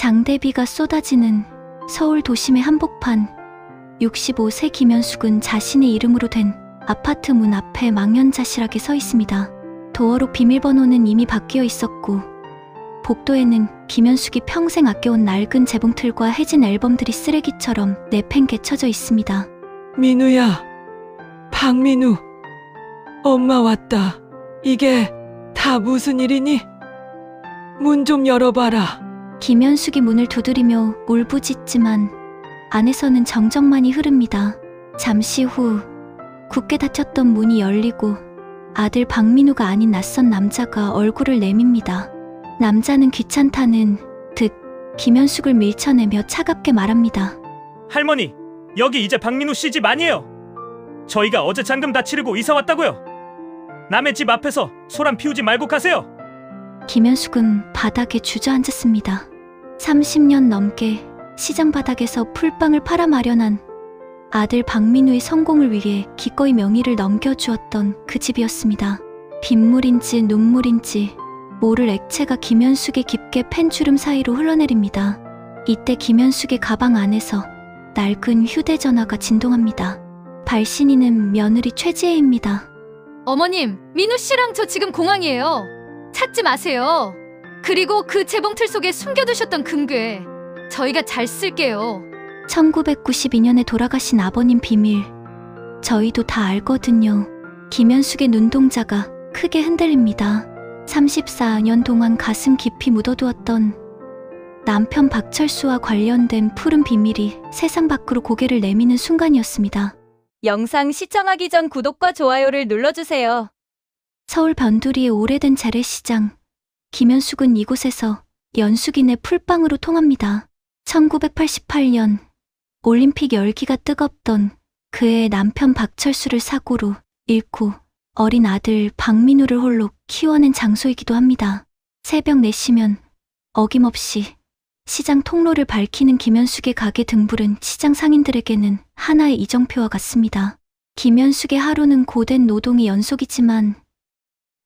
장대비가 쏟아지는 서울 도심의 한복판. 65세 김현숙은 자신의 이름으로 된 아파트 문 앞에 망연자실하게 서 있습니다. 도어록 비밀번호는 이미 바뀌어 있었고 복도에는 김현숙이 평생 아껴온 낡은 재봉틀과 해진 앨범들이 쓰레기처럼 내팽개쳐져 있습니다. 민우야, 박민우, 엄마 왔다. 이게 다 무슨 일이니? 문 좀 열어봐라. 김현숙이 문을 두드리며 울부짖지만 안에서는 정적만이 흐릅니다. 잠시 후 굳게 닫혔던 문이 열리고 아들 박민우가 아닌 낯선 남자가 얼굴을 내밉니다. 남자는 귀찮다는 듯 김현숙을 밀쳐내며 차갑게 말합니다. 할머니, 여기 이제 박민우 씨 집 아니에요. 저희가 어제 잔금 다 치르고 이사 왔다고요. 남의 집 앞에서 소란 피우지 말고 가세요. 김현숙은 바닥에 주저앉았습니다. 30년 넘게 시장 바닥에서 풀빵을 팔아 마련한 아들 박민우의 성공을 위해 기꺼이 명의를 넘겨주었던 그 집이었습니다. 빗물인지 눈물인지 모를 액체가 김현숙의 깊게 팬 주름 사이로 흘러내립니다. 이때 김현숙의 가방 안에서 낡은 휴대전화가 진동합니다. 발신인은 며느리 최지혜입니다. 어머님, 민우 씨랑 저 지금 공항이에요. 찾지 마세요. 그리고 그 재봉틀 속에 숨겨두셨던 금괴 저희가 잘 쓸게요. 1992년에 돌아가신 아버님 비밀 저희도 다 알거든요. 김현숙의 눈동자가 크게 흔들립니다. 34년 동안 가슴 깊이 묻어두었던 남편 박철수와 관련된 푸른 비밀이 세상 밖으로 고개를 내미는 순간이었습니다. 영상 시청하기 전 구독과 좋아요를 눌러주세요. 서울 변두리의 오래된 재래시장. 김현숙은 이곳에서 연숙이네 풀빵으로 통합니다. 1988년 올림픽 열기가 뜨겁던 그의 남편 박철수를 사고로 잃고 어린 아들 박민우를 홀로 키워낸 장소이기도 합니다. 새벽 4시면 어김없이 시장 통로를 밝히는 김현숙의 가게 등불은 시장 상인들에게는 하나의 이정표와 같습니다. 김현숙의 하루는 고된 노동의 연속이지만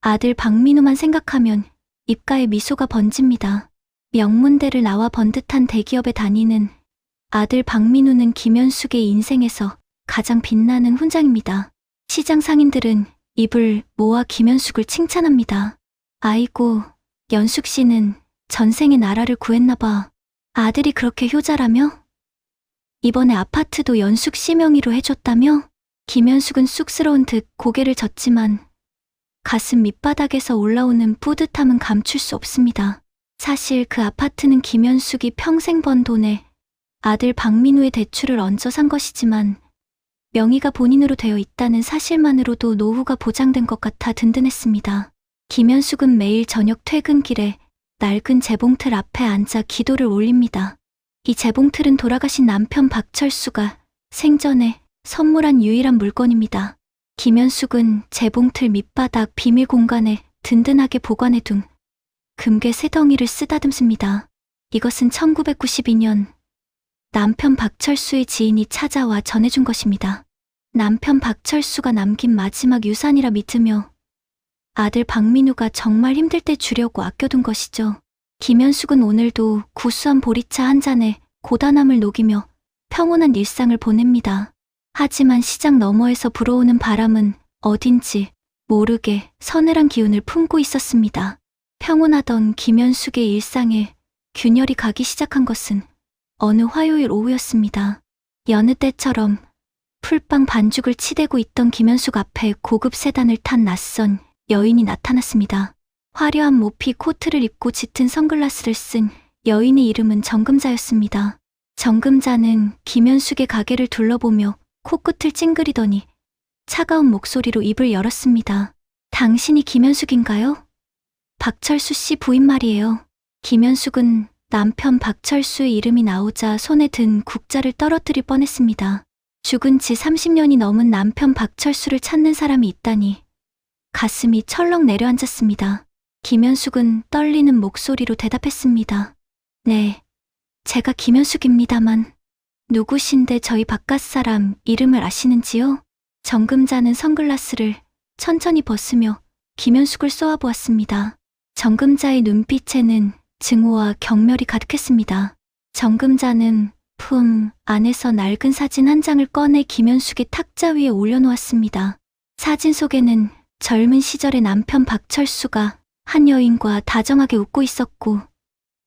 아들 박민우만 생각하면 입가에 미소가 번집니다. 명문대를 나와 번듯한 대기업에 다니는 아들 박민우는 김현숙의 인생에서 가장 빛나는 훈장입니다. 시장 상인들은 입을 모아 김현숙을 칭찬합니다. 아이고, 연숙 씨는 전생에 나라를 구했나봐. 아들이 그렇게 효자라며? 이번에 아파트도 연숙 씨 명의로 해줬다며? 김현숙은 쑥스러운 듯 고개를 젓지만 가슴 밑바닥에서 올라오는 뿌듯함은 감출 수 없습니다. 사실 그 아파트는 김현숙이 평생 번 돈에 아들 박민우의 대출을 얹어 산 것이지만 명의가 본인으로 되어 있다는 사실만으로도 노후가 보장된 것 같아 든든했습니다. 김현숙은 매일 저녁 퇴근길에 낡은 재봉틀 앞에 앉아 기도를 올립니다. 이 재봉틀은 돌아가신 남편 박철수가 생전에 선물한 유일한 물건입니다. 김현숙은 재봉틀 밑바닥 비밀 공간에 든든하게 보관해둔 금괴 3덩이를 쓰다듬습니다. 이것은 1992년 남편 박철수의 지인이 찾아와 전해준 것입니다. 남편 박철수가 남긴 마지막 유산이라 믿으며 아들 박민우가 정말 힘들 때 주려고 아껴둔 것이죠. 김현숙은 오늘도 구수한 보리차 한 잔에 고단함을 녹이며 평온한 일상을 보냅니다. 하지만 시장 너머에서 불어오는 바람은 어딘지 모르게 서늘한 기운을 품고 있었습니다. 평온하던 김현숙의 일상에 균열이 가기 시작한 것은 어느 화요일 오후였습니다. 여느 때처럼 풀빵 반죽을 치대고 있던 김현숙 앞에 고급 세단을 탄 낯선 여인이 나타났습니다. 화려한 모피 코트를 입고 짙은 선글라스를 쓴 여인의 이름은 정금자였습니다. 정금자는 김현숙의 가게를 둘러보며 코끝을 찡그리더니 차가운 목소리로 입을 열었습니다. 당신이 김현숙인가요? 박철수 씨 부인 말이에요. 김현숙은 남편 박철수의 이름이 나오자 손에 든 국자를 떨어뜨릴 뻔했습니다. 죽은 지 30년이 넘은 남편 박철수를 찾는 사람이 있다니 가슴이 철렁 내려앉았습니다. 김현숙은 떨리는 목소리로 대답했습니다. 네, 제가 김현숙입니다만 누구신데 저희 바깥 사람 이름을 아시는지요? 정금자는 선글라스를 천천히 벗으며 김현숙을 쏘아보았습니다. 정금자의 눈빛에는 증오와 경멸이 가득했습니다. 정금자는 품 안에서 낡은 사진 한 장을 꺼내 김현숙의 탁자 위에 올려놓았습니다. 사진 속에는 젊은 시절의 남편 박철수가 한 여인과 다정하게 웃고 있었고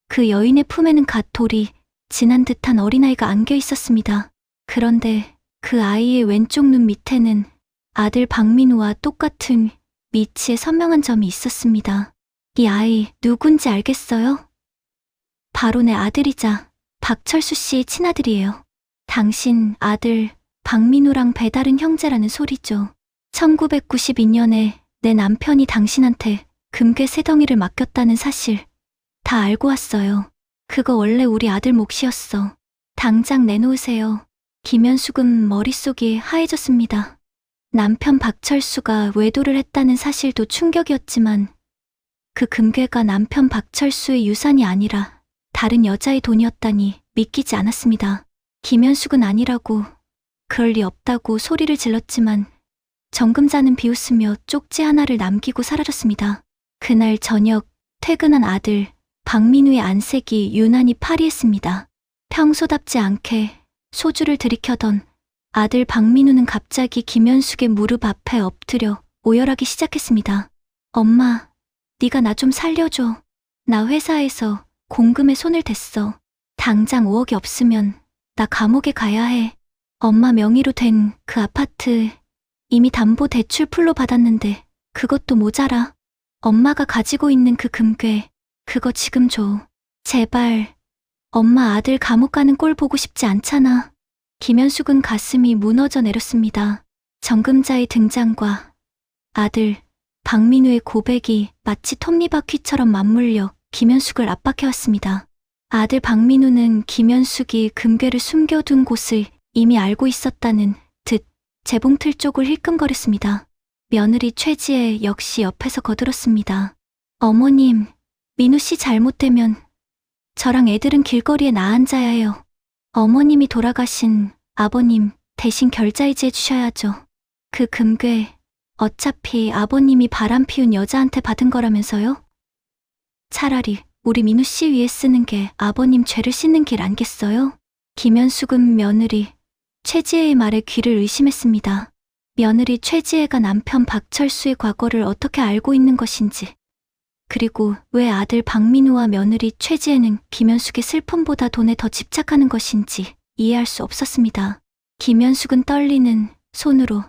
그 여인의 품에는 갓 돌이 지난 듯한 어린아이가 안겨 있었습니다. 그런데 그 아이의 왼쪽 눈 밑에는 아들 박민우와 똑같은 미치의 선명한 점이 있었습니다. 이 아이 누군지 알겠어요? 바로 내 아들이자 박철수 씨의 친아들이에요. 당신 아들 박민우랑 배다른 형제라는 소리죠. 1992년에 내 남편이 당신한테 금괴 3덩이를 맡겼다는 사실 다 알고 왔어요. 그거 원래 우리 아들 몫이었어. 당장 내놓으세요. 김현숙은 머릿속이 하얘졌습니다. 남편 박철수가 외도를 했다는 사실도 충격이었지만 그 금괴가 남편 박철수의 유산이 아니라 다른 여자의 돈이었다니 믿기지 않았습니다. 김현숙은 아니라고, 그럴 리 없다고 소리를 질렀지만 정금자는 비웃으며 쪽지 하나를 남기고 사라졌습니다. 그날 저녁 퇴근한 아들 박민우의 안색이 유난히 파리했습니다. 평소답지 않게 소주를 들이켜던 아들 박민우는 갑자기 김현숙의 무릎 앞에 엎드려 오열하기 시작했습니다. 엄마, 네가 나 좀 살려줘. 나 회사에서 공금에 손을 댔어. 당장 5억이 없으면 나 감옥에 가야 해. 엄마 명의로 된 그 아파트 이미 담보 대출 풀로 받았는데 그것도 모자라. 엄마가 가지고 있는 그 금괴 그거 지금 줘. 제발. 엄마 아들 감옥 가는 꼴 보고 싶지 않잖아. 김현숙은 가슴이 무너져 내렸습니다. 정금자의 등장과 아들 박민우의 고백이 마치 톱니바퀴처럼 맞물려 김현숙을 압박해왔습니다. 아들 박민우는 김현숙이 금괴를 숨겨둔 곳을 이미 알고 있었다는 듯 재봉틀 쪽을 힐끔거렸습니다. 며느리 최지혜 역시 옆에서 거들었습니다. 어머님, 민우 씨 잘못되면 저랑 애들은 길거리에 나앉아야 해요. 어머님이 돌아가신 아버님 대신 결자이지 해주셔야죠. 그 금괴 어차피 아버님이 바람 피운 여자한테 받은 거라면서요? 차라리 우리 민우 씨 위에 쓰는 게 아버님 죄를 씻는 길 아니겠어요? 김현숙은 며느리 최지혜의 말에 귀를 의심했습니다. 며느리 최지혜가 남편 박철수의 과거를 어떻게 알고 있는 것인지, 그리고 왜 아들 박민우와 며느리 최지혜는 김현숙의 슬픔보다 돈에 더 집착하는 것인지 이해할 수 없었습니다. 김현숙은 떨리는 손으로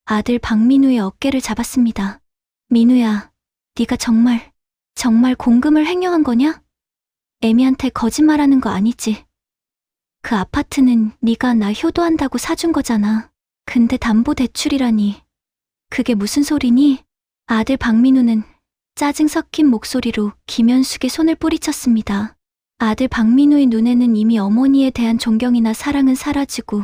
아들 박민우의 어깨를 잡았습니다. 민우야, 네가 정말 공금을 횡령한 거냐? 애미한테 거짓말하는 거 아니지? 그 아파트는 네가 나 효도한다고 사준 거잖아. 근데 담보대출이라니. 그게 무슨 소리니? 아들 박민우는 짜증 섞인 목소리로 김현숙의 손을 뿌리쳤습니다. 아들 박민우의 눈에는 이미 어머니에 대한 존경이나 사랑은 사라지고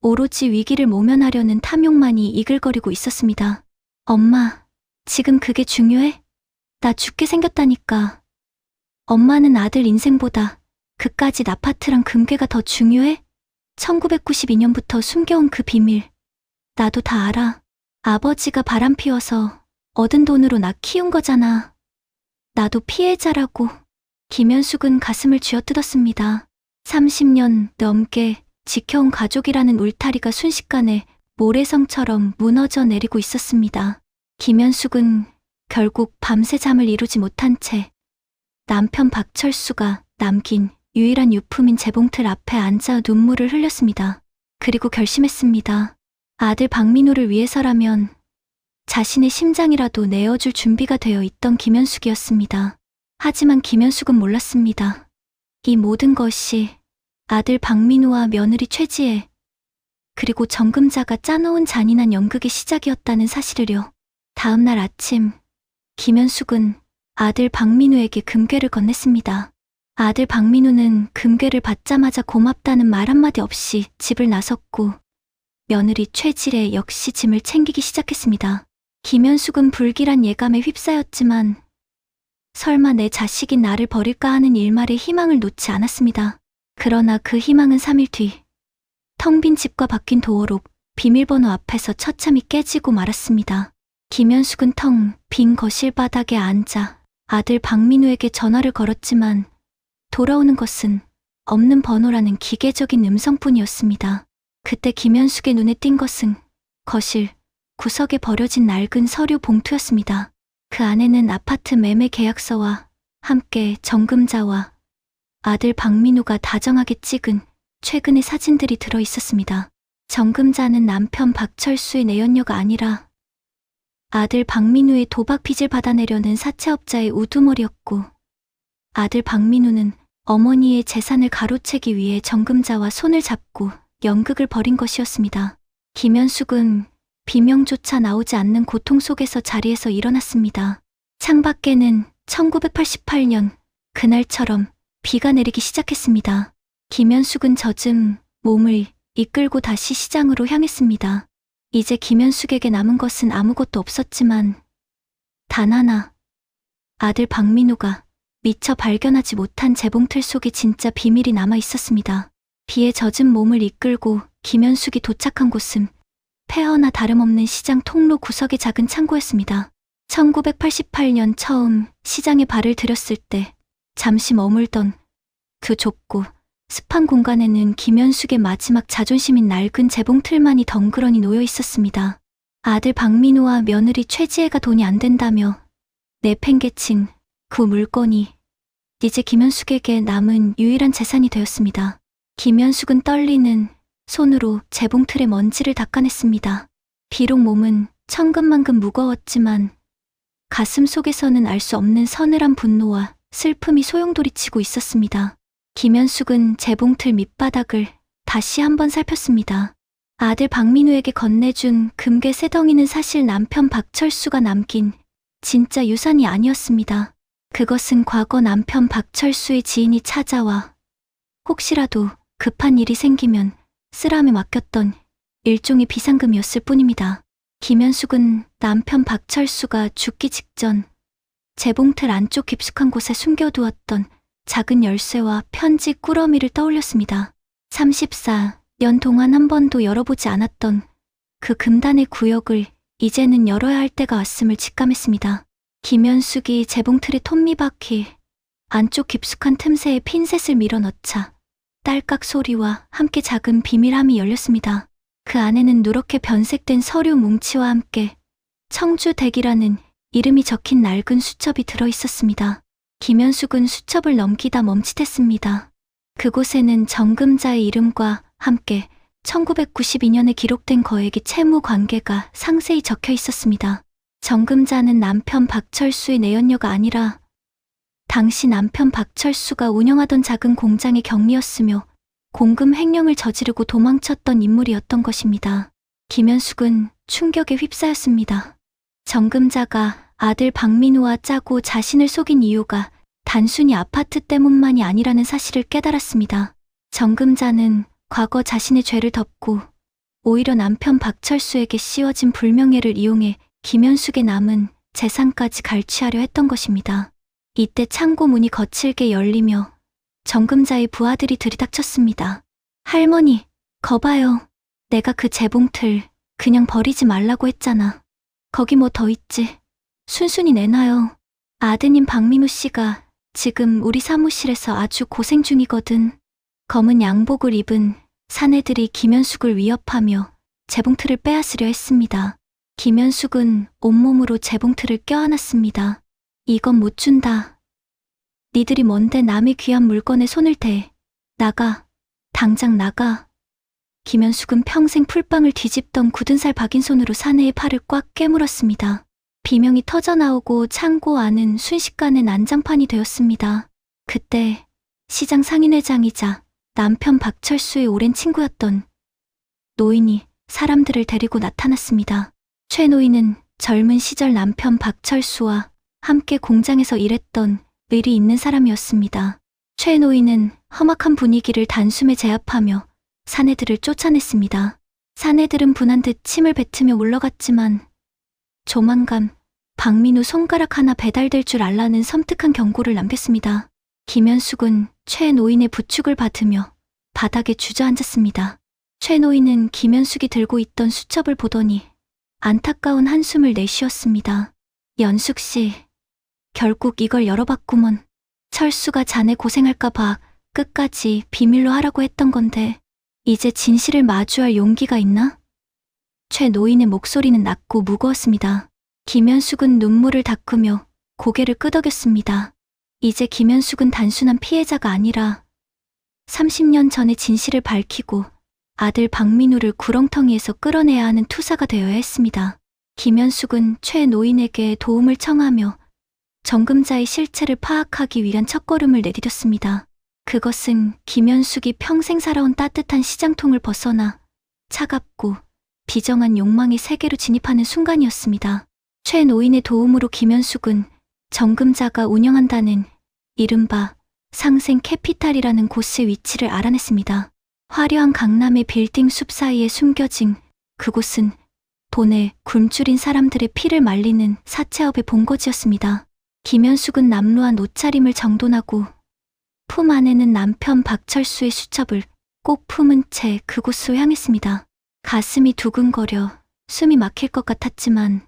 오로지 위기를 모면하려는 탐욕만이 이글거리고 있었습니다. 엄마, 지금 그게 중요해? 나 죽게 생겼다니까. 엄마는 아들 인생보다 그까짓 아파트랑 금괴가 더 중요해? 1992년부터 숨겨온 그 비밀, 나도 다 알아. 아버지가 바람 피워서 얻은 돈으로 나 키운 거잖아. 나도 피해자라고. 김현숙은 가슴을 쥐어뜯었습니다. 30년 넘게 지켜온 가족이라는 울타리가 순식간에 모래성처럼 무너져 내리고 있었습니다. 김현숙은 결국 밤새 잠을 이루지 못한 채 남편 박철수가 남긴 유일한 유품인 재봉틀 앞에 앉아 눈물을 흘렸습니다. 그리고 결심했습니다. 아들 박민우를 위해서라면 자신의 심장이라도 내어줄 준비가 되어 있던 김현숙이었습니다. 하지만 김현숙은 몰랐습니다. 이 모든 것이 아들 박민우와 며느리 최지혜, 그리고 정금자가 짜놓은 잔인한 연극의 시작이었다는 사실을요. 다음 날 아침, 김현숙은 아들 박민우에게 금괴를 건넸습니다. 아들 박민우는 금괴를 받자마자 고맙다는 말 한마디 없이 집을 나섰고 며느리 최지혜 역시 짐을 챙기기 시작했습니다. 김현숙은 불길한 예감에 휩싸였지만 설마 내 자식이 나를 버릴까 하는 일말의 희망을 놓지 않았습니다. 그러나 그 희망은 3일 뒤 텅 빈 집과 바뀐 도어록 비밀번호 앞에서 처참히 깨지고 말았습니다. 김현숙은 텅 빈 거실 바닥에 앉아 아들 박민우에게 전화를 걸었지만 돌아오는 것은 없는 번호라는 기계적인 음성뿐이었습니다. 그때 김현숙의 눈에 띈 것은 거실 구석에 버려진 낡은 서류 봉투였습니다. 그 안에는 아파트 매매 계약서와 함께 정금자와 아들 박민우가 다정하게 찍은 최근의 사진들이 들어 있었습니다. 정금자는 남편 박철수의 내연녀가 아니라 아들 박민우의 도박 빚을 받아내려는 사채업자의 우두머리였고, 아들 박민우는 어머니의 재산을 가로채기 위해 정금자와 손을 잡고 연극을 벌인 것이었습니다. 김현숙은 비명조차 나오지 않는 고통 속에서 자리에서 일어났습니다. 창밖에는 1988년 그날처럼 비가 내리기 시작했습니다. 김현숙은 젖은 몸을 이끌고 다시 시장으로 향했습니다. 이제 김현숙에게 남은 것은 아무것도 없었지만 단 하나, 아들 박민우가 미처 발견하지 못한 재봉틀 속에 진짜 비밀이 남아 있었습니다. 비에 젖은 몸을 이끌고 김현숙이 도착한 곳은 폐허나 다름없는 시장 통로 구석의 작은 창고였습니다. 1988년 처음 시장에 발을 들였을 때 잠시 머물던 그 좁고 습한 공간에는 김현숙의 마지막 자존심인 낡은 재봉틀만이 덩그러니 놓여 있었습니다. 아들 박민우와 며느리 최지혜가 돈이 안 된다며 내팽개친 그 물건이 이제 김현숙에게 남은 유일한 재산이 되었습니다. 김현숙은 떨리는 손으로 재봉틀의 먼지를 닦아냈습니다. 비록 몸은 천근만근 무거웠지만 가슴 속에서는 알 수 없는 서늘한 분노와 슬픔이 소용돌이치고 있었습니다. 김현숙은 재봉틀 밑바닥을 다시 한번 살폈습니다. 아들 박민우에게 건네준 금괴 세 덩이는 사실 남편 박철수가 남긴 진짜 유산이 아니었습니다. 그것은 과거 남편 박철수의 지인이 찾아와 혹시라도 급한 일이 생기면 쓰라며 맡겼던 일종의 비상금이었을 뿐입니다. 김현숙은 남편 박철수가 죽기 직전 재봉틀 안쪽 깊숙한 곳에 숨겨두었던 작은 열쇠와 편지 꾸러미를 떠올렸습니다. 34년 동안 한 번도 열어보지 않았던 그 금단의 구역을 이제는 열어야 할 때가 왔음을 직감했습니다. 김현숙이 재봉틀의 톱니바퀴 안쪽 깊숙한 틈새에 핀셋을 밀어넣자 딸깍 소리와 함께 작은 비밀함이 열렸습니다. 그 안에는 누렇게 변색된 서류 뭉치와 함께 청주댁이라는 이름이 적힌 낡은 수첩이 들어있었습니다. 김현숙은 수첩을 넘기다 멈칫했습니다. 그곳에는 정금자의 이름과 함께 1992년에 기록된 거액의 채무 관계가 상세히 적혀 있었습니다. 정금자는 남편 박철수의 내연녀가 아니라 당시 남편 박철수가 운영하던 작은 공장의 경리였으며 공금 횡령을 저지르고 도망쳤던 인물이었던 것입니다. 김현숙은 충격에 휩싸였습니다. 정금자가 아들 박민우와 짜고 자신을 속인 이유가 단순히 아파트 때문만이 아니라는 사실을 깨달았습니다. 정금자는 과거 자신의 죄를 덮고 오히려 남편 박철수에게 씌워진 불명예를 이용해 김현숙의 남은 재산까지 갈취하려 했던 것입니다. 이때 창고 문이 거칠게 열리며 정금자의 부하들이 들이닥쳤습니다. 할머니, 거봐요. 내가 그 재봉틀 그냥 버리지 말라고 했잖아. 거기 뭐 더 있지? 순순히 내놔요. 아드님 박민우 씨가 지금 우리 사무실에서 아주 고생 중이거든. 검은 양복을 입은 사내들이 김현숙을 위협하며 재봉틀을 빼앗으려 했습니다. 김현숙은 온몸으로 재봉틀을 껴안았습니다. 이건 못 준다. 니들이 뭔데 남의 귀한 물건에 손을 대. 나가. 당장 나가. 김현숙은 평생 풀빵을 뒤집던 굳은 살 박인 손으로 사내의 팔을 꽉 깨물었습니다. 비명이 터져나오고 창고 안은 순식간에 난장판이 되었습니다. 그때 시장 상인회장이자 남편 박철수의 오랜 친구였던 노인이 사람들을 데리고 나타났습니다. 최 노인은 젊은 시절 남편 박철수와 함께 공장에서 일했던 의리 있는 사람이었습니다. 최 노인은 험악한 분위기를 단숨에 제압하며 사내들을 쫓아냈습니다. 사내들은 분한 듯 침을 뱉으며 물러갔지만 조만간 박민우 손가락 하나 배달될 줄 알라는 섬뜩한 경고를 남겼습니다. 김현숙은 최 노인의 부축을 받으며 바닥에 주저앉았습니다. 최 노인은 김현숙이 들고 있던 수첩을 보더니 안타까운 한숨을 내쉬었습니다. 연숙 씨, 결국 이걸 열어봤구먼. 철수가 자네 고생할까봐 끝까지 비밀로 하라고 했던 건데 이제 진실을 마주할 용기가 있나? 최 노인의 목소리는 낮고 무거웠습니다. 김현숙은 눈물을 닦으며 고개를 끄덕였습니다. 이제 김현숙은 단순한 피해자가 아니라 30년 전의 진실을 밝히고 아들 박민우를 구렁텅이에서 끌어내야 하는 투사가 되어야 했습니다. 김현숙은 최 노인에게 도움을 청하며 정금자의 실체를 파악하기 위한 첫걸음을 내디뎠습니다. 그것은 김현숙이 평생 살아온 따뜻한 시장통을 벗어나 차갑고 비정한 욕망의 세계로 진입하는 순간이었습니다. 최 노인의 도움으로 김현숙은 정금자가 운영한다는 이른바 상생 캐피탈이라는 곳의 위치를 알아냈습니다. 화려한 강남의 빌딩 숲 사이에 숨겨진 그곳은 돈에 굶주린 사람들의 피를 말리는 사채업의 본거지였습니다. 김현숙은 남루한 옷차림을 정돈하고 품 안에는 남편 박철수의 수첩을 꼭 품은 채 그곳으로 향했습니다. 가슴이 두근거려 숨이 막힐 것 같았지만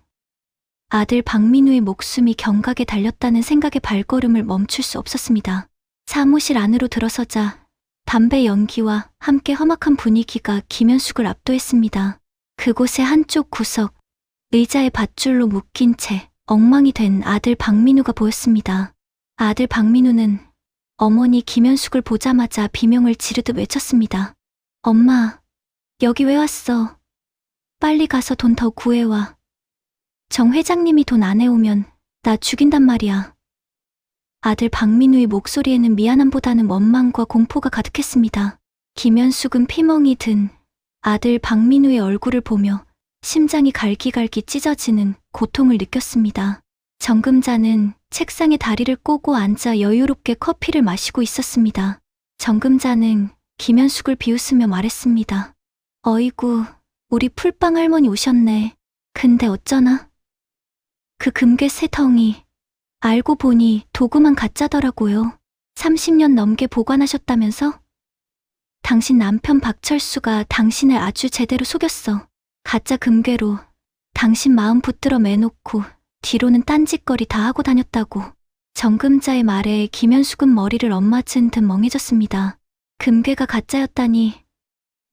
아들 박민우의 목숨이 경각에 달렸다는 생각에 발걸음을 멈출 수 없었습니다. 사무실 안으로 들어서자 담배 연기와 함께 험악한 분위기가 김현숙을 압도했습니다. 그곳의 한쪽 구석, 의자에 밧줄로 묶인 채 엉망이 된 아들 박민우가 보였습니다. 아들 박민우는 어머니 김현숙을 보자마자 비명을 지르듯 외쳤습니다. 엄마, 여기 왜 왔어? 빨리 가서 돈 더 구해와. 정 회장님이 돈 안 해오면 나 죽인단 말이야. 아들 박민우의 목소리에는 미안함보다는 원망과 공포가 가득했습니다. 김현숙은 피멍이 든 아들 박민우의 얼굴을 보며 심장이 갈기갈기 찢어지는 고통을 느꼈습니다. 정금자는 책상에 다리를 꼬고 앉아 여유롭게 커피를 마시고 있었습니다. 정금자는 김현숙을 비웃으며 말했습니다. 어이구, 우리 풀빵 할머니 오셨네. 근데 어쩌나? 그 금괴 세 덩이 알고 보니 도구만 가짜더라고요. 30년 넘게 보관하셨다면서? 당신 남편 박철수가 당신을 아주 제대로 속였어. 가짜 금괴로 당신 마음 붙들어 매놓고 뒤로는 딴짓거리 다 하고 다녔다고. 정금자의 말에 김현숙은 머리를 엇맞은 듯 멍해졌습니다. 금괴가 가짜였다니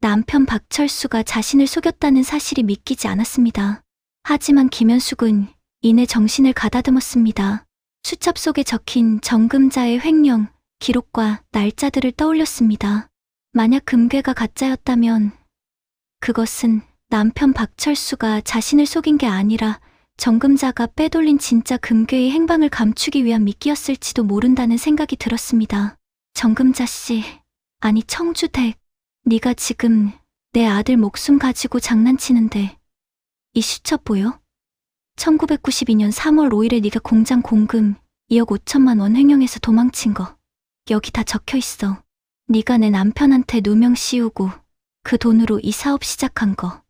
남편 박철수가 자신을 속였다는 사실이 믿기지 않았습니다. 하지만 김현숙은 이내 정신을 가다듬었습니다. 수첩 속에 적힌 정금자의 횡령, 기록과 날짜들을 떠올렸습니다. 만약 금괴가 가짜였다면 그것은 남편 박철수가 자신을 속인 게 아니라 정금자가 빼돌린 진짜 금괴의 행방을 감추기 위한 미끼였을지도 모른다는 생각이 들었습니다. 정금자 씨, 아니 청주댁, 네가 지금 내 아들 목숨 가지고 장난치는데 이 수첩 보여? 1992년 3월 5일에 네가 공장 공금 2억 5천만 원 횡령해서 도망친 거 여기 다 적혀 있어. 네가 내 남편한테 누명 씌우고 그 돈으로 이 사업 시작한 거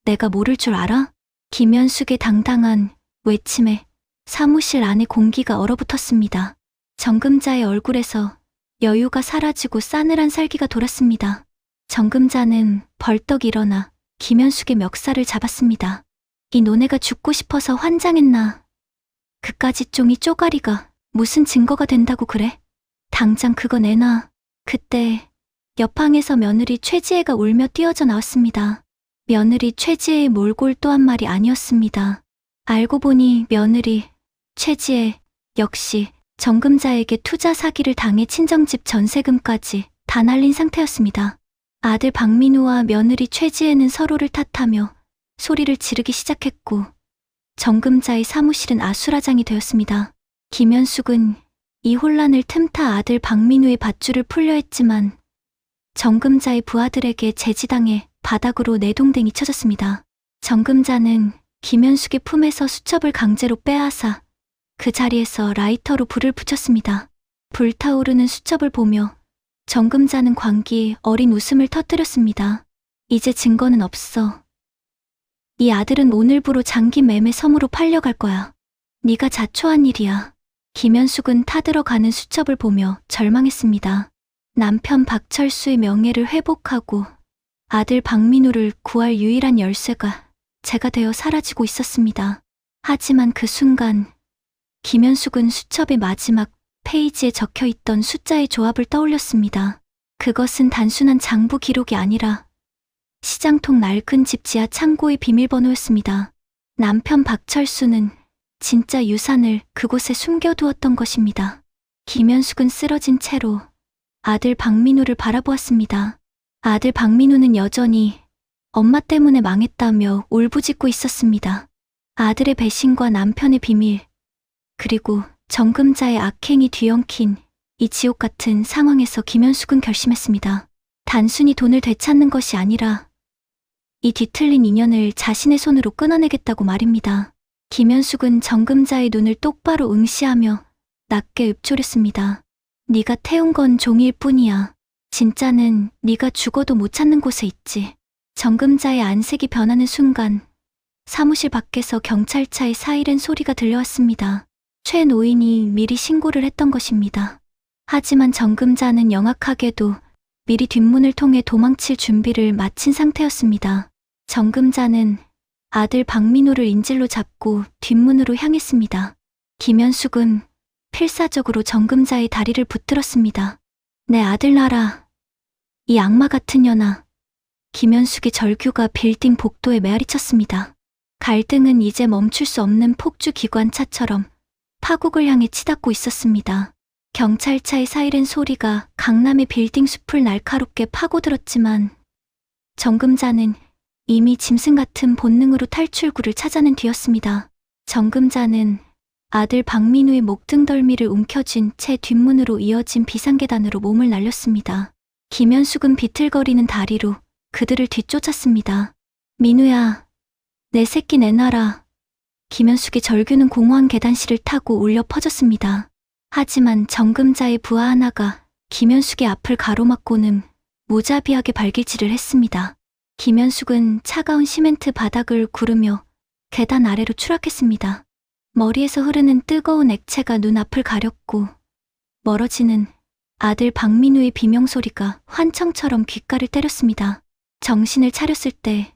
내가 모를 줄 알아? 김현숙의 당당한 외침에 사무실 안의 공기가 얼어붙었습니다. 정금자의 얼굴에서 여유가 사라지고 싸늘한 살기가 돌았습니다. 정금자는 벌떡 일어나 김현숙의 멱살을 잡았습니다. 이 노네가 죽고 싶어서 환장했나? 그까지 쫑이 쪼가리가 무슨 증거가 된다고 그래? 당장 그거 내놔. 그때 옆방에서 며느리 최지혜가 울며 뛰어져 나왔습니다. 며느리 최지혜의 몰골 또 한 말이 아니었습니다. 알고 보니 며느리 최지혜 역시 정금자에게 투자 사기를 당해 친정집 전세금까지 다 날린 상태였습니다. 아들 박민우와 며느리 최지혜는 서로를 탓하며 소리를 지르기 시작했고 정금자의 사무실은 아수라장이 되었습니다. 김현숙은 이 혼란을 틈타 아들 박민우의 밧줄을 풀려 했지만 정금자의 부하들에게 제지당해 바닥으로 내동댕이 쳐졌습니다. 정금자는 김현숙의 품에서 수첩을 강제로 빼앗아 그 자리에서 라이터로 불을 붙였습니다. 불타오르는 수첩을 보며 정금자는 광기에 어린 웃음을 터뜨렸습니다. 이제 증거는 없어. 이 아들은 오늘부로 장기 매매 섬으로 팔려갈 거야. 네가 자초한 일이야. 김현숙은 타들어가는 수첩을 보며 절망했습니다. 남편 박철수의 명예를 회복하고 아들 박민우를 구할 유일한 열쇠가 제가 되어 사라지고 있었습니다. 하지만 그 순간 김현숙은 수첩의 마지막 페이지에 적혀 있던 숫자의 조합을 떠올렸습니다. 그것은 단순한 장부 기록이 아니라 시장통 낡은 집 지하 창고의 비밀번호였습니다. 남편 박철수는 진짜 유산을 그곳에 숨겨두었던 것입니다. 김현숙은 쓰러진 채로 아들 박민우를 바라보았습니다. 아들 박민우는 여전히 엄마 때문에 망했다며 울부짖고 있었습니다. 아들의 배신과 남편의 비밀, 그리고 정금자의 악행이 뒤엉킨 이 지옥 같은 상황에서 김현숙은 결심했습니다. 단순히 돈을 되찾는 것이 아니라 이 뒤틀린 인연을 자신의 손으로 끊어내겠다고 말입니다. 김현숙은 정금자의 눈을 똑바로 응시하며 낮게 읊조렸습니다. 네가 태운 건 종이일 뿐이야. 진짜는 네가 죽어도 못 찾는 곳에 있지. 정금자의 안색이 변하는 순간 사무실 밖에서 경찰차의 사이렌 소리가 들려왔습니다. 최 노인이 미리 신고를 했던 것입니다. 하지만 정금자는 영악하게도 미리 뒷문을 통해 도망칠 준비를 마친 상태였습니다. 정금자는 아들 박민우를 인질로 잡고 뒷문으로 향했습니다. 김현숙은 필사적으로 정금자의 다리를 붙들었습니다. 내 아들 놔라. 이 악마 같은 년아. 김현숙의 절규가 빌딩 복도에 메아리쳤습니다. 갈등은 이제 멈출 수 없는 폭주 기관차처럼 파국을 향해 치닫고 있었습니다. 경찰차의 사이렌 소리가 강남의 빌딩 숲을 날카롭게 파고들었지만 정금자는 이미 짐승 같은 본능으로 탈출구를 찾아낸 뒤였습니다. 정금자는 아들 박민우의 목등덜미를 움켜쥔 채 뒷문으로 이어진 비상계단으로 몸을 날렸습니다. 김현숙은 비틀거리는 다리로 그들을 뒤쫓았습니다. 민우야, 내 새끼 내놔라. 김현숙의 절규는 공허한 계단실을 타고 울려 퍼졌습니다. 하지만 정금자의 부하 하나가 김현숙의 앞을 가로막고는 무자비하게 발길질을 했습니다. 김현숙은 차가운 시멘트 바닥을 구르며 계단 아래로 추락했습니다. 머리에서 흐르는 뜨거운 액체가 눈앞을 가렸고 멀어지는 아들 박민우의 비명소리가 환청처럼 귓가를 때렸습니다. 정신을 차렸을 때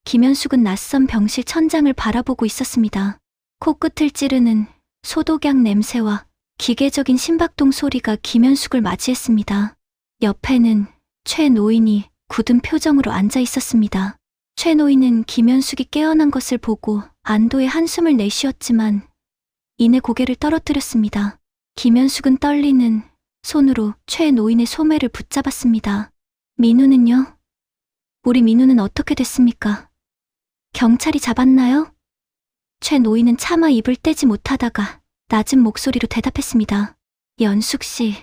김현숙은 낯선 병실 천장을 바라보고 있었습니다. 코끝을 찌르는 소독약 냄새와 기계적인 심박동 소리가 김현숙을 맞이했습니다. 옆에는 최 노인이 굳은 표정으로 앉아 있었습니다. 최 노인은 김현숙이 깨어난 것을 보고 안도의 한숨을 내쉬었지만 이내 고개를 떨어뜨렸습니다. 김현숙은 떨리는 손으로 최 노인의 소매를 붙잡았습니다. 민우는요? 우리 민우는 어떻게 됐습니까? 경찰이 잡았나요? 최 노인은 차마 입을 떼지 못하다가 낮은 목소리로 대답했습니다. 연숙 씨,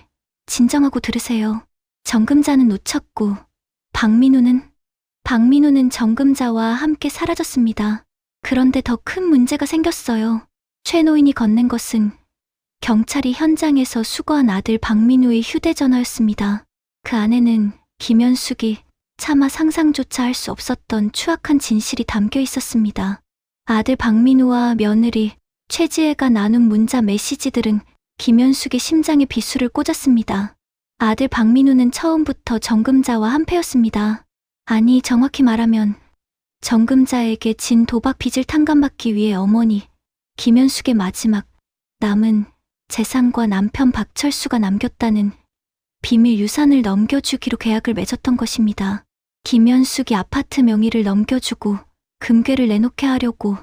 진정하고 들으세요. 정금자는 놓쳤고 박민우는 정금자와 함께 사라졌습니다. 그런데 더 큰 문제가 생겼어요. 최 노인이 건넨 것은 경찰이 현장에서 수거한 아들 박민우의 휴대전화였습니다. 그 안에는 김현숙이 차마 상상조차 할 수 없었던 추악한 진실이 담겨 있었습니다. 아들 박민우와 며느리 최지혜가 나눈 문자 메시지들은 김현숙의 심장에 비수를 꽂았습니다. 아들 박민우는 처음부터 정금자와 한패였습니다. 아니, 정확히 말하면 정금자에게 진 도박 빚을 탕감받기 위해 어머니 김현숙의 마지막 남은 재산과 남편 박철수가 남겼다는 비밀 유산을 넘겨주기로 계약을 맺었던 것입니다. 김현숙이 아파트 명의를 넘겨주고 금괴를 내놓게 하려고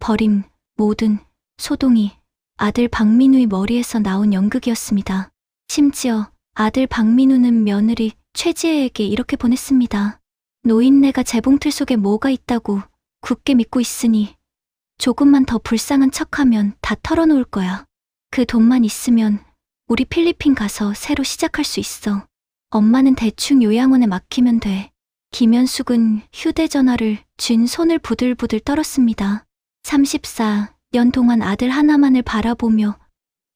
벌인 모든 소동이 아들 박민우의 머리에서 나온 연극이었습니다. 심지어 아들 박민우는 며느리 최지혜에게 이렇게 보냈습니다. 노인네가 재봉틀 속에 뭐가 있다고 굳게 믿고 있으니 조금만 더 불쌍한 척하면 다 털어놓을 거야. 그 돈만 있으면 우리 필리핀 가서 새로 시작할 수 있어. 엄마는 대충 요양원에 맡기면 돼. 김현숙은 휴대전화를 쥔 손을 부들부들 떨었습니다. 34년 동안 아들 하나만을 바라보며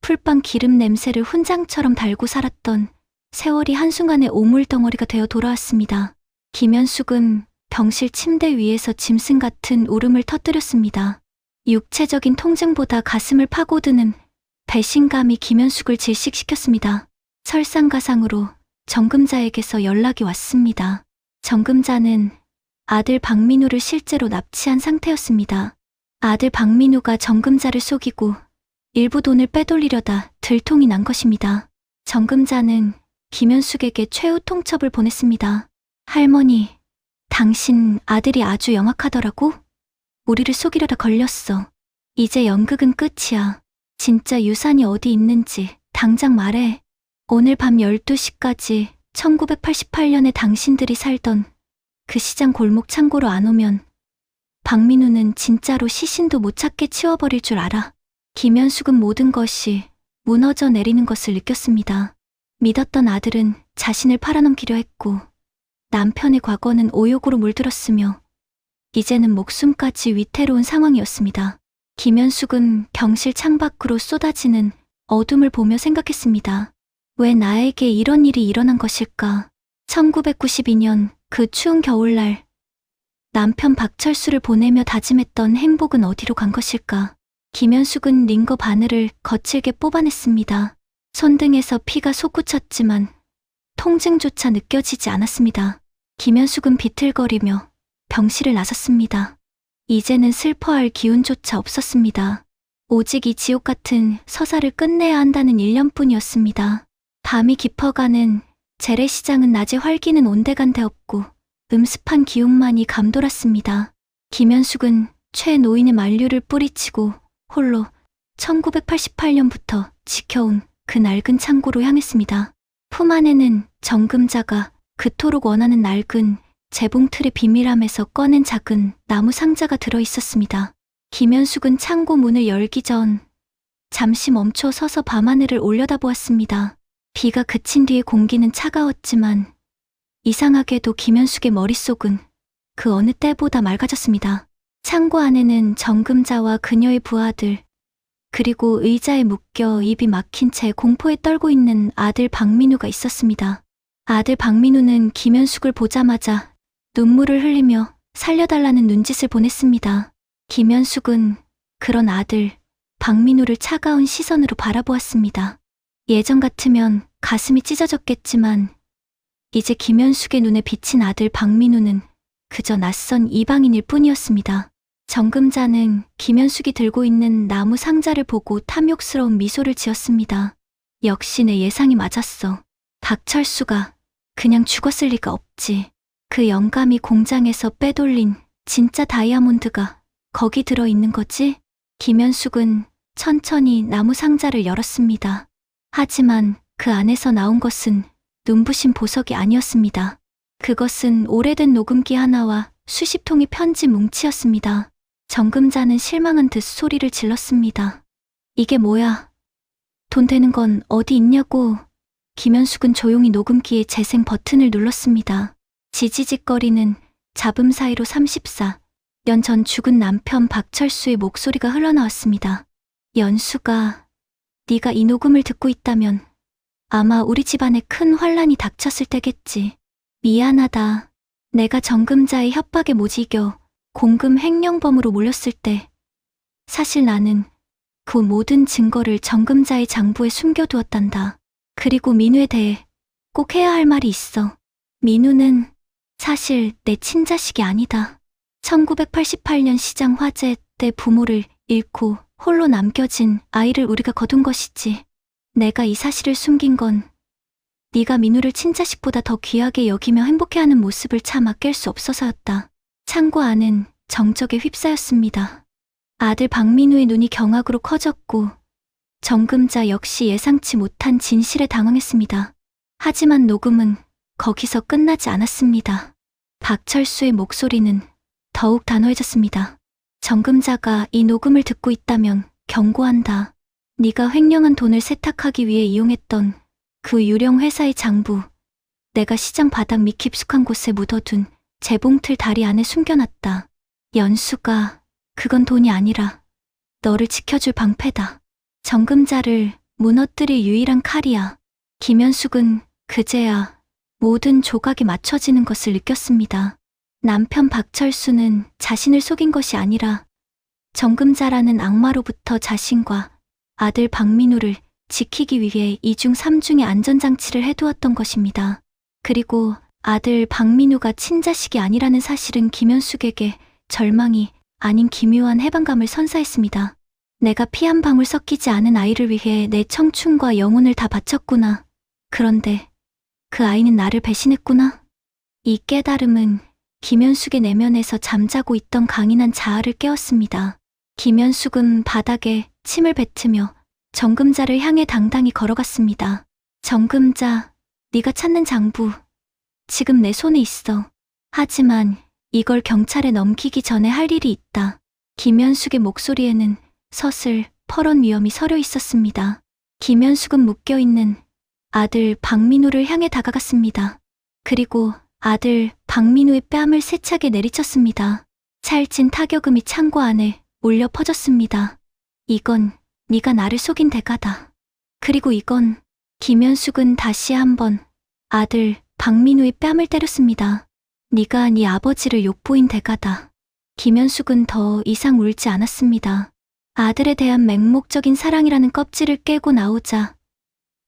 풀빵 기름 냄새를 훈장처럼 달고 살았던 세월이 한순간에 오물덩어리가 되어 돌아왔습니다. 김현숙은 병실 침대 위에서 짐승 같은 울음을 터뜨렸습니다. 육체적인 통증보다 가슴을 파고드는 배신감이 김현숙을 질식시켰습니다. 설상가상으로 정금자에게서 연락이 왔습니다. 정금자는 아들 박민우를 실제로 납치한 상태였습니다. 아들 박민우가 정금자를 속이고 일부 돈을 빼돌리려다 들통이 난 것입니다. 정금자는 김현숙에게 최후 통첩을 보냈습니다. 할머니, 당신 아들이 아주 영악하더라고? 우리를 속이려다 걸렸어. 이제 연극은 끝이야. 진짜 유산이 어디 있는지 당장 말해. 오늘 밤 12시까지 1988년에 당신들이 살던 그 시장 골목 창고로 안 오면 박민우는 진짜로 시신도 못 찾게 치워버릴 줄 알아. 김현숙은 모든 것이 무너져 내리는 것을 느꼈습니다. 믿었던 아들은 자신을 팔아넘기려 했고 남편의 과거는 오욕으로 물들었으며 이제는 목숨까지 위태로운 상황이었습니다. 김현숙은 병실 창밖으로 쏟아지는 어둠을 보며 생각했습니다. 왜 나에게 이런 일이 일어난 것일까? 1992년 그 추운 겨울날 남편 박철수를 보내며 다짐했던 행복은 어디로 간 것일까? 김현숙은 링거 바늘을 거칠게 뽑아냈습니다. 손등에서 피가 솟구쳤지만 통증조차 느껴지지 않았습니다. 김현숙은 비틀거리며 병실을 나섰습니다. 이제는 슬퍼할 기운조차 없었습니다. 오직 이 지옥 같은 서사를 끝내야 한다는 일념뿐이었습니다. 밤이 깊어가는 재래시장은 낮에 활기는 온데간데 없고 음습한 기운만이 감돌았습니다. 김현숙은 최노인의 만류를 뿌리치고 홀로 1988년부터 지켜온 그 낡은 창고로 향했습니다. 품 안에는 정금자가 그토록 원하는 낡은 재봉틀의 비밀함에서 꺼낸 작은 나무 상자가 들어 있었습니다. 김현숙은 창고 문을 열기 전 잠시 멈춰 서서 밤하늘을 올려다보았습니다. 비가 그친 뒤에 공기는 차가웠지만 이상하게도 김현숙의 머릿속은 그 어느 때보다 맑아졌습니다. 창고 안에는 정금자와 그녀의 부하들, 그리고 의자에 묶여 입이 막힌 채 공포에 떨고 있는 아들 박민우가 있었습니다. 아들 박민우는 김현숙을 보자마자 눈물을 흘리며 살려달라는 눈짓을 보냈습니다. 김현숙은 그런 아들 박민우를 차가운 시선으로 바라보았습니다. 예전 같으면 가슴이 찢어졌겠지만 이제 김현숙의 눈에 비친 아들 박민우는 그저 낯선 이방인일 뿐이었습니다. 정금자는 김현숙이 들고 있는 나무 상자를 보고 탐욕스러운 미소를 지었습니다. 역시 내 예상이 맞았어. 박철수가 그냥 죽었을 리가 없지. 그 영감이 공장에서 빼돌린 진짜 다이아몬드가 거기 들어있는 거지? 김현숙은 천천히 나무 상자를 열었습니다. 하지만 그 안에서 나온 것은 눈부신 보석이 아니었습니다. 그것은 오래된 녹음기 하나와 수십 통의 편지 뭉치였습니다. 정금자는 실망한 듯 소리를 질렀습니다. 이게 뭐야? 돈 되는 건 어디 있냐고. 김현숙은 조용히 녹음기의 재생 버튼을 눌렀습니다. 지지직거리는 잡음 사이로 34년 전 죽은 남편 박철수의 목소리가 흘러나왔습니다. 연수가, 네가 이 녹음을 듣고 있다면 아마 우리 집안에 큰 환란이 닥쳤을 때겠지. 미안하다. 내가 정금자의 협박에 못 이겨 공금 횡령범으로 몰렸을 때 사실 나는 그 모든 증거를 정금자의 장부에 숨겨두었단다. 그리고 민우에 대해 꼭 해야 할 말이 있어. 민우는 사실 내 친자식이 아니다. 1988년 시장 화재 때 부모를 잃고 홀로 남겨진 아이를 우리가 거둔 것이지. 내가 이 사실을 숨긴 건 네가 민우를 친자식보다 더 귀하게 여기며 행복해하는 모습을 차마 깰 수 없어서였다. 창고 안은 정적에 휩싸였습니다. 아들 박민우의 눈이 경악으로 커졌고 정금자 역시 예상치 못한 진실에 당황했습니다. 하지만 녹음은 거기서 끝나지 않았습니다. 박철수의 목소리는 더욱 단호해졌습니다. 정금자가 이 녹음을 듣고 있다면 경고한다. 네가 횡령한 돈을 세탁하기 위해 이용했던 그 유령 회사의 장부, 내가 시장 바닥 밑 깊숙한 곳에 묻어둔 재봉틀 다리 안에 숨겨놨다. 연수가, 그건 돈이 아니라 너를 지켜줄 방패다. 정금자를 무너뜨릴 유일한 칼이야. 김현숙은 그제야 모든 조각이 맞춰지는 것을 느꼈습니다. 남편 박철수는 자신을 속인 것이 아니라 정금자라는 악마로부터 자신과 아들 박민우를 지키기 위해 2중 3중의 안전장치를 해두었던 것입니다. 그리고 아들 박민우가 친자식이 아니라는 사실은 김현숙에게 절망이 아닌 기묘한 해방감을 선사했습니다. 내가 피 한 방울 섞이지 않은 아이를 위해 내 청춘과 영혼을 다 바쳤구나. 그런데 그 아이는 나를 배신했구나. 이 깨달음은 김현숙의 내면에서 잠자고 있던 강인한 자아를 깨웠습니다. 김현숙은 바닥에 침을 뱉으며 정금자를 향해 당당히 걸어갔습니다. 정금자, 네가 찾는 장부, 지금 내 손에 있어. 하지만 이걸 경찰에 넘기기 전에 할 일이 있다. 김현숙의 목소리에는 서슬 퍼런 위험이 서려 있었습니다. 김현숙은 묶여있는 아들 박민우를 향해 다가갔습니다. 그리고 아들 박민우의 뺨을 세차게 내리쳤습니다. 찰진 타격음이 창고 안에 울려 퍼졌습니다. 이건 네가 나를 속인 대가다. 그리고 이건 김현숙은 다시 한번 아들 박민우의 뺨을 때렸습니다. 네가 네 아버지를 욕보인 대가다. 김현숙은 더 이상 울지 않았습니다. 아들에 대한 맹목적인 사랑이라는 껍질을 깨고 나오자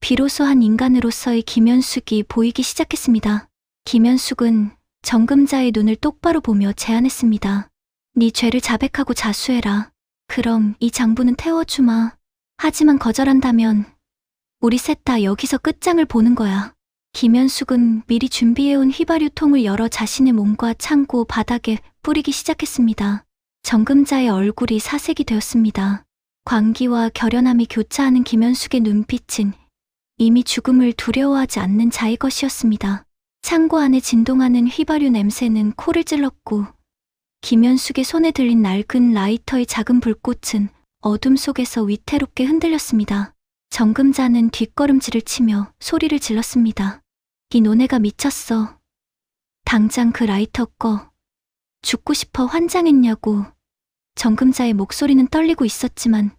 비로소 한 인간으로서의 김현숙이 보이기 시작했습니다. 김현숙은 정금자의 눈을 똑바로 보며 제안했습니다. 네 죄를 자백하고 자수해라. 그럼 이 장부는 태워주마. 하지만 거절한다면 우리 셋 다 여기서 끝장을 보는 거야. 김현숙은 미리 준비해온 휘발유통을 열어 자신의 몸과 창고 바닥에 뿌리기 시작했습니다. 정금자의 얼굴이 사색이 되었습니다. 광기와 결연함이 교차하는 김현숙의 눈빛은 이미 죽음을 두려워하지 않는 자의 것이었습니다. 창고 안에 진동하는 휘발유 냄새는 코를 찔렀고 김현숙의 손에 들린 낡은 라이터의 작은 불꽃은 어둠 속에서 위태롭게 흔들렸습니다. 정금자는 뒷걸음질을 치며 소리를 질렀습니다. 이 노네가 미쳤어. 당장 그 라이터 꺼. 죽고 싶어 환장했냐고. 정금자의 목소리는 떨리고 있었지만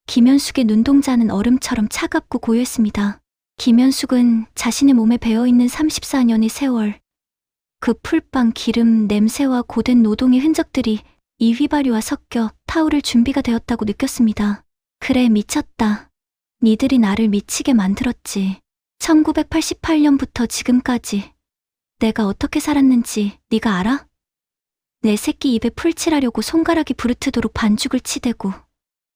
김현숙의 눈동자는 얼음처럼 차갑고 고요했습니다. 김현숙은 자신의 몸에 배어있는 34년의 세월, 그 풀빵 기름 냄새와 고된 노동의 흔적들이 이 휘발유와 섞여 타오를 준비가 되었다고 느꼈습니다. 그래, 미쳤다. 니들이 나를 미치게 만들었지. 1988년부터 지금까지 내가 어떻게 살았는지 네가 알아? 내 새끼 입에 풀 칠하려고 손가락이 부르트도록 반죽을 치대고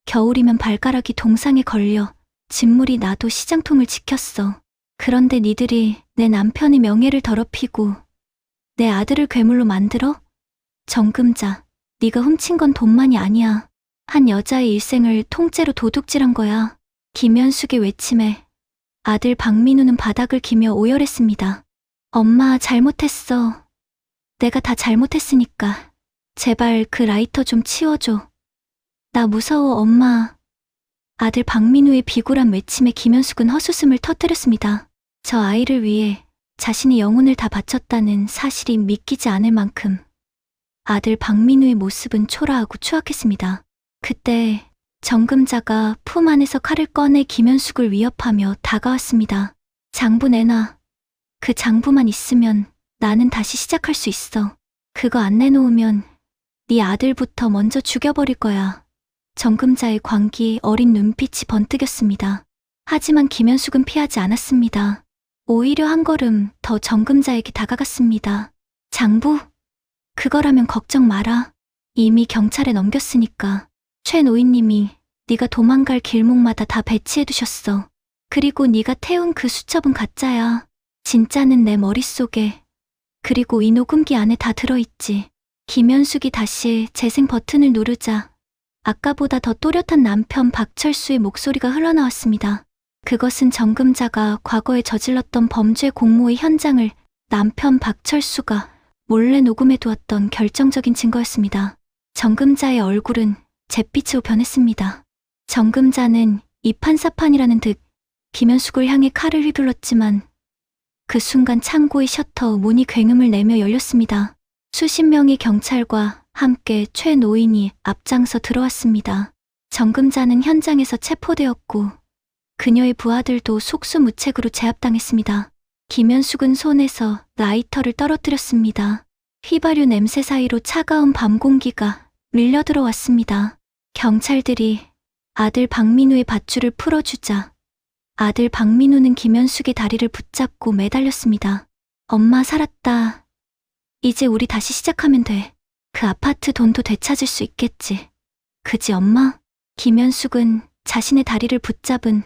겨울이면 발가락이 동상에 걸려 진물이 나도 시장통을 지켰어. 그런데 니들이 내 남편의 명예를 더럽히고 내 아들을 괴물로 만들어? 정금자, 네가 훔친 건 돈만이 아니야. 한 여자의 일생을 통째로 도둑질한 거야. 김현숙의 외침에 아들 박민우는 바닥을 기며 오열했습니다. 엄마, 잘못했어. 내가 다 잘못했으니까 제발 그 라이터 좀 치워줘. 나 무서워, 엄마. 아들 박민우의 비굴한 외침에 김현숙은 헛웃음을 터뜨렸습니다. 저 아이를 위해 자신의 영혼을 다 바쳤다는 사실이 믿기지 않을 만큼 아들 박민우의 모습은 초라하고 추악했습니다. 그때 정금자가 품 안에서 칼을 꺼내 김현숙을 위협하며 다가왔습니다. 장부 내놔. 그 장부만 있으면 나는 다시 시작할 수 있어. 그거 안 내놓으면 네 아들부터 먼저 죽여버릴 거야. 정금자의 광기에 어린 눈빛이 번뜩였습니다. 하지만 김현숙은 피하지 않았습니다. 오히려 한 걸음 더 정금자에게 다가갔습니다. 장부? 그거라면 걱정 마라. 이미 경찰에 넘겼으니까. 최 노인님이 네가 도망갈 길목마다 다 배치해두셨어. 그리고 네가 태운 그 수첩은 가짜야. 진짜는 내 머릿속에. 그리고 이 녹음기 안에 다 들어있지. 김현숙이 다시 재생 버튼을 누르자 아까보다 더 또렷한 남편 박철수의 목소리가 흘러나왔습니다. 그것은 정금자가 과거에 저질렀던 범죄 공모의 현장을 남편 박철수가 몰래 녹음해 두었던 결정적인 증거였습니다. 정금자의 얼굴은 잿빛으로 변했습니다. 정금자는 이판사판이라는 듯 김현숙을 향해 칼을 휘둘렀지만 그 순간 창고의 셔터 문이 굉음을 내며 열렸습니다. 수십 명의 경찰과 함께 최 노인이 앞장서 들어왔습니다. 정금자는 현장에서 체포되었고 그녀의 부하들도 속수무책으로 제압당했습니다. 김현숙은 손에서 라이터를 떨어뜨렸습니다. 휘발유 냄새 사이로 차가운 밤 공기가 밀려 들어왔습니다. 경찰들이 아들 박민우의 밧줄을 풀어주자 아들 박민우는 김현숙의 다리를 붙잡고 매달렸습니다. 엄마, 살았다. 이제 우리 다시 시작하면 돼. 그 아파트 돈도 되찾을 수 있겠지. 그지, 엄마? 김현숙은 자신의 다리를 붙잡은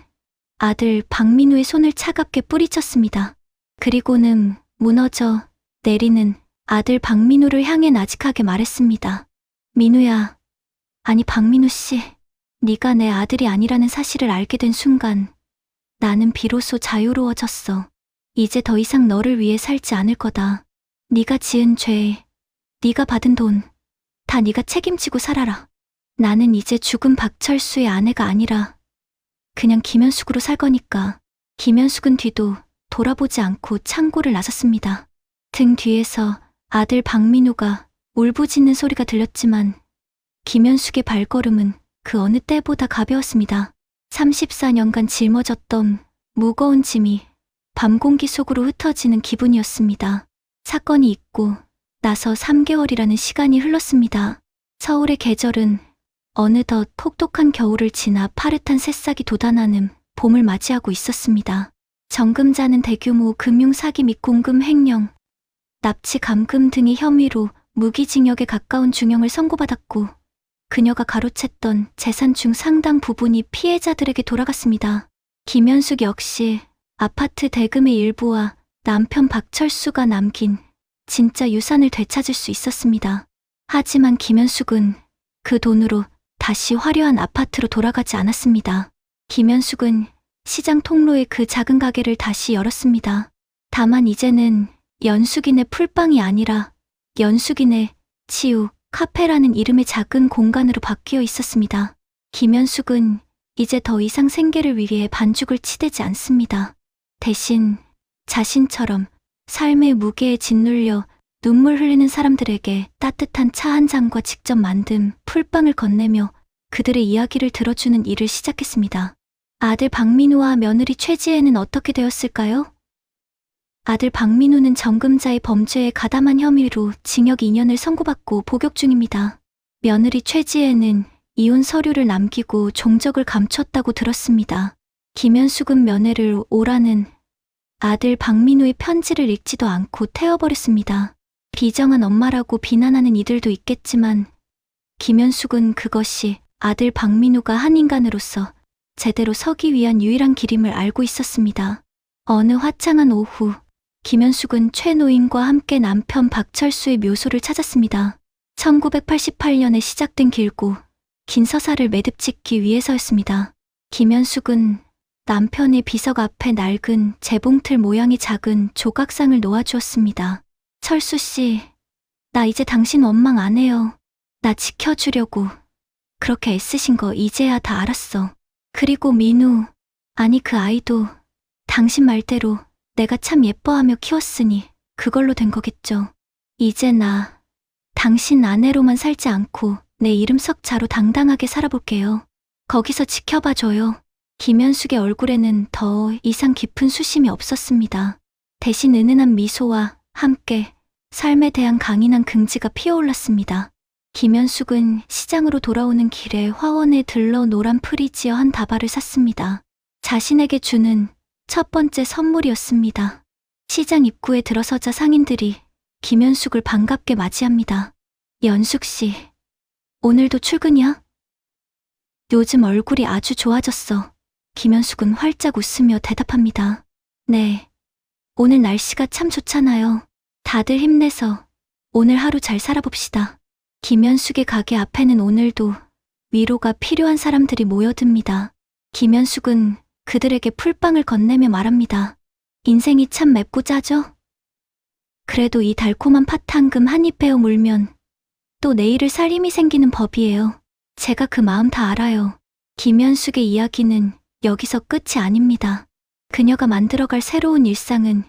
아들 박민우의 손을 차갑게 뿌리쳤습니다. 그리고는 무너져 내리는 아들 박민우를 향해 나직하게 말했습니다. 민우야, 아니 박민우 씨, 네가 내 아들이 아니라는 사실을 알게 된 순간 나는 비로소 자유로워졌어. 이제 더 이상 너를 위해 살지 않을 거다. 네가 지은 죄, 네가 받은 돈, 다 네가 책임지고 살아라. 나는 이제 죽은 박철수의 아내가 아니라 그냥 김현숙으로 살 거니까. 김현숙은 뒤도 돌아보지 않고 창고를 나섰습니다. 등 뒤에서 아들 박민우가 울부짖는 소리가 들렸지만 김현숙의 발걸음은 그 어느 때보다 가벼웠습니다. 34년간 짊어졌던 무거운 짐이 밤 공기 속으로 흩어지는 기분이었습니다. 사건이 있고 나서 3개월이라는 시간이 흘렀습니다. 서울의 계절은 어느덧 혹독한 겨울을 지나 파릇한 새싹이 돋아나는 봄을 맞이하고 있었습니다. 정금자는 대규모 금융 사기 및 공금 횡령, 납치 감금 등의 혐의로 무기징역에 가까운 중형을 선고받았고 그녀가 가로챘던 재산 중 상당 부분이 피해자들에게 돌아갔습니다. 김현숙 역시 아파트 대금의 일부와 남편 박철수가 남긴 진짜 유산을 되찾을 수 있었습니다. 하지만 김현숙은 그 돈으로 다시 화려한 아파트로 돌아가지 않았습니다. 김현숙은 시장 통로의 그 작은 가게를 다시 열었습니다. 다만 이제는 연숙인의 풀빵이 아니라 연숙인의 치유 카페라는 이름의 작은 공간으로 바뀌어 있었습니다. 김현숙은 이제 더 이상 생계를 위해 반죽을 치대지 않습니다. 대신 자신처럼 삶의 무게에 짓눌려 눈물 흘리는 사람들에게 따뜻한 차 한 잔과 직접 만든 풀빵을 건네며 그들의 이야기를 들어주는 일을 시작했습니다. 아들 박민우와 며느리 최지혜는 어떻게 되었을까요? 아들 박민우는 정금자의 범죄에 가담한 혐의로 징역 2년을 선고받고 복역 중입니다. 며느리 최지혜는 이혼 서류를 남기고 종적을 감췄다고 들었습니다. 김현숙은 면회를 오라는 아들 박민우의 편지를 읽지도 않고 태워버렸습니다. 비정한 엄마라고 비난하는 이들도 있겠지만 김현숙은 그것이 아들 박민우가 한 인간으로서 제대로 서기 위한 유일한 길임을 알고 있었습니다. 어느 화창한 오후, 김현숙은 최 노인과 함께 남편 박철수의 묘소를 찾았습니다. 1988년에 시작된 길고 긴 서사를 매듭 짓기 위해서였습니다. 김현숙은 남편의 비석 앞에 낡은 재봉틀 모양의 작은 조각상을 놓아주었습니다. 철수 씨, 나 이제 당신 원망 안 해요. 나 지켜주려고 그렇게 애쓰신 거 이제야 다 알았어. 그리고 민우, 아니 그 아이도 당신 말대로 내가 참 예뻐하며 키웠으니 그걸로 된 거겠죠. 이제 나 당신 아내로만 살지 않고 내 이름 석자로 당당하게 살아볼게요. 거기서 지켜봐줘요. 김현숙의 얼굴에는 더 이상 깊은 수심이 없었습니다. 대신 은은한 미소와 함께 삶에 대한 강인한 긍지가 피어올랐습니다. 김현숙은 시장으로 돌아오는 길에 화원에 들러 노란 프리지어 한 다발을 샀습니다. 자신에게 주는 첫 번째 선물이었습니다. 시장 입구에 들어서자 상인들이 김현숙을 반갑게 맞이합니다. 연숙 씨, 오늘도 출근이야? 요즘 얼굴이 아주 좋아졌어. 김현숙은 활짝 웃으며 대답합니다. 네, 오늘 날씨가 참 좋잖아요. 다들 힘내서 오늘 하루 잘 살아봅시다. 김현숙의 가게 앞에는 오늘도 위로가 필요한 사람들이 모여듭니다. 김현숙은 그들에게 풀빵을 건네며 말합니다. 인생이 참 맵고 짜죠? 그래도 이 달콤한 팥탕금 한 입 베어 물면 또 내일을 살 힘이 생기는 법이에요. 제가 그 마음 다 알아요. 김현숙의 이야기는 여기서 끝이 아닙니다. 그녀가 만들어갈 새로운 일상은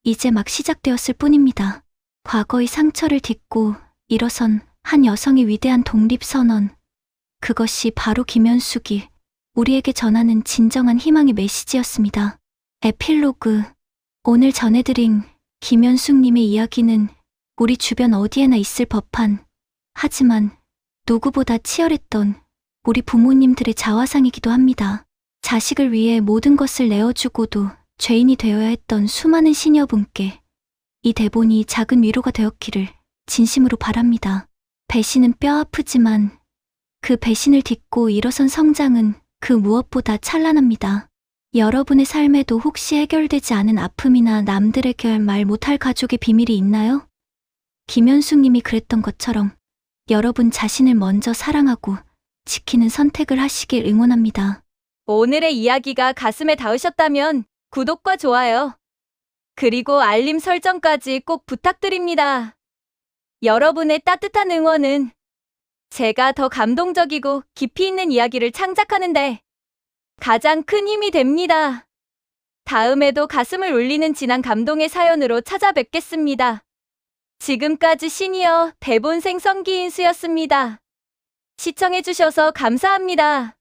이제 막 시작되었을 뿐입니다. 과거의 상처를 딛고 일어선 한 여성의 위대한 독립선언. 그것이 바로 김현숙이 우리에게 전하는 진정한 희망의 메시지였습니다. 에필로그. 오늘 전해드린 김현숙님의 이야기는 우리 주변 어디에나 있을 법한, 하지만 누구보다 치열했던 우리 부모님들의 자화상이기도 합니다. 자식을 위해 모든 것을 내어주고도 죄인이 되어야 했던 수많은 시녀분께 이 대본이 작은 위로가 되었기를 진심으로 바랍니다. 배신은 뼈아프지만 그 배신을 딛고 일어선 성장은 그 무엇보다 찬란합니다. 여러분의 삶에도 혹시 해결되지 않은 아픔이나 남들에게 말 못할 가족의 비밀이 있나요? 김현숙 님이 그랬던 것처럼 여러분 자신을 먼저 사랑하고 지키는 선택을 하시길 응원합니다. 오늘의 이야기가 가슴에 닿으셨다면 구독과 좋아요, 그리고 알림 설정까지 꼭 부탁드립니다. 여러분의 따뜻한 응원은 제가 더 감동적이고 깊이 있는 이야기를 창작하는데 가장 큰 힘이 됩니다. 다음에도 가슴을 울리는 진한 감동의 사연으로 찾아뵙겠습니다. 지금까지 시니어 대본생 성기인수였습니다. 시청해주셔서 감사합니다.